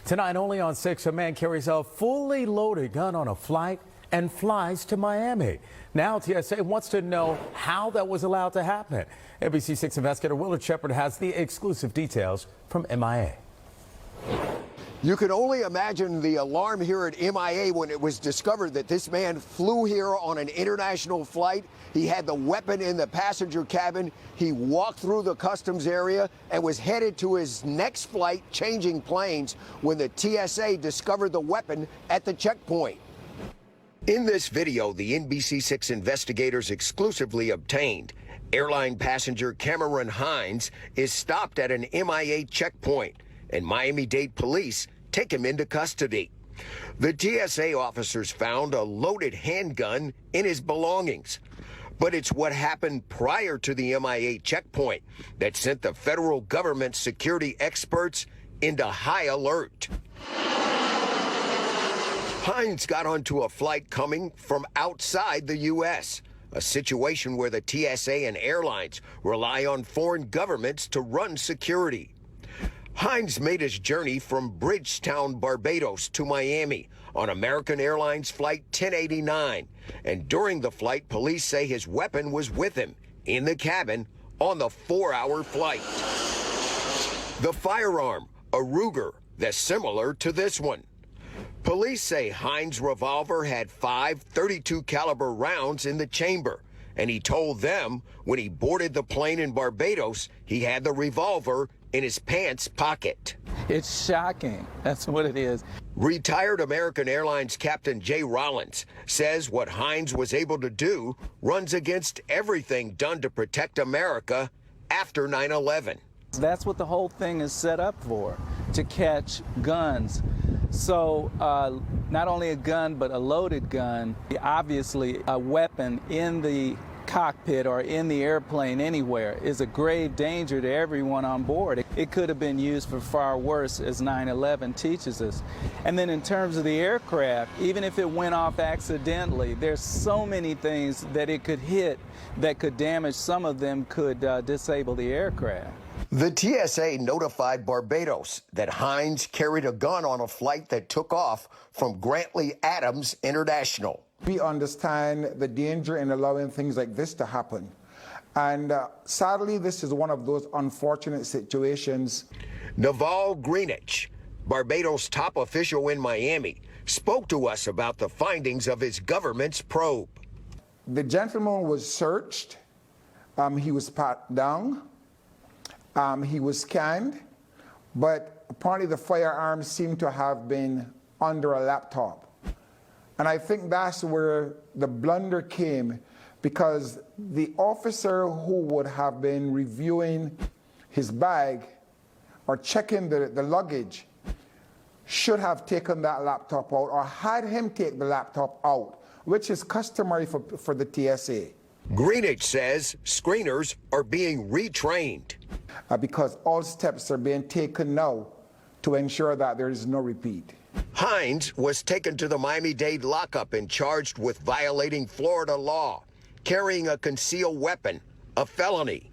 Tonight, only on 6, a man carries a fully loaded gun on a flight and flies to Miami. Now, TSA wants to know how that was allowed to happen. NBC6 investigator Willard Shepard has the exclusive details from MIA. You can only imagine the alarm here at MIA when it was discovered that this man flew here on an international flight. He had the weapon in the passenger cabin. He walked through the customs area and was headed to his next flight, changing planes, when the TSA discovered the weapon at the checkpoint. In this video, the NBC6 investigators exclusively obtained, airline passenger Cameron Hines is stopped at an MIA checkpoint, and Miami-Dade police take him into custody. The TSA officers found a loaded handgun in his belongings. But it's what happened prior to the MIA checkpoint that sent the federal government's security experts into high alert. Hines got onto a flight coming from outside the U.S., a situation where the TSA and airlines rely on foreign governments to run security. Hines made his journey from Bridgetown, Barbados to Miami on American Airlines Flight 1089. And during the flight, police say his weapon was with him in the cabin on the 4-hour flight. The firearm, a Ruger, that's similar to this one. Police say Hines' revolver had 5 .32 caliber rounds in the chamber, and he told them when he boarded the plane in Barbados, he had the revolver in his pants pocket. It's shocking. That's what it is. Retired American Airlines Captain Jay Rollins says what Hines was able to do runs against everything done to protect America after 9/11. That's what the whole thing is set up for, to catch guns. So not only a gun, but a loaded gun, obviously a weapon in the cockpit or in the airplane anywhere is a grave danger to everyone on board. It could have been used for far worse, as 9/11 teaches us. And then in terms of the aircraft, even if it went off accidentally, there's so many things that it could hit that could damage. Some of them could disable the aircraft. The TSA notified Barbados that Hines carried a gun on a flight that took off from Grantley Adams International. We understand the danger in allowing things like this to happen. And sadly, this is one of those unfortunate situations. Naval Greenwich, Barbados' top official in Miami, spoke to us about the findings of his government's probe. The gentleman was searched. He was pat down. He was scanned. But apparently the firearm seemed to have been under a laptop. And I think that's where the blunder came, because the officer who would have been reviewing his bag or checking the luggage should have taken that laptop out or had him take the laptop out, which is customary for the TSA. Greenwich says screeners are being retrained. Because all steps are being taken now to ensure that there is no repeat. Hines was taken to the Miami-Dade lockup and charged with violating Florida law, carrying a concealed weapon, a felony.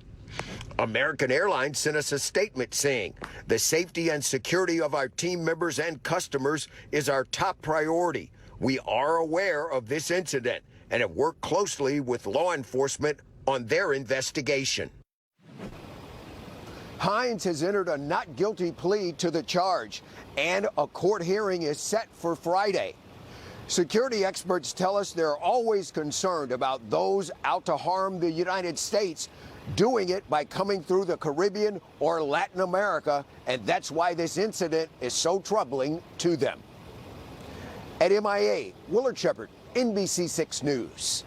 American Airlines sent us a statement saying, "The safety and security of our team members and customers is our top priority. We are aware of this incident and have worked closely with law enforcement on their investigation." Hines has entered a not guilty plea to the charge, and a court hearing is set for Friday. Security experts tell us they're always concerned about those out to harm the United States, doing it by coming through the Caribbean or Latin America, and that's why this incident is so troubling to them. At MIA, Willard Shepard, NBC6 News.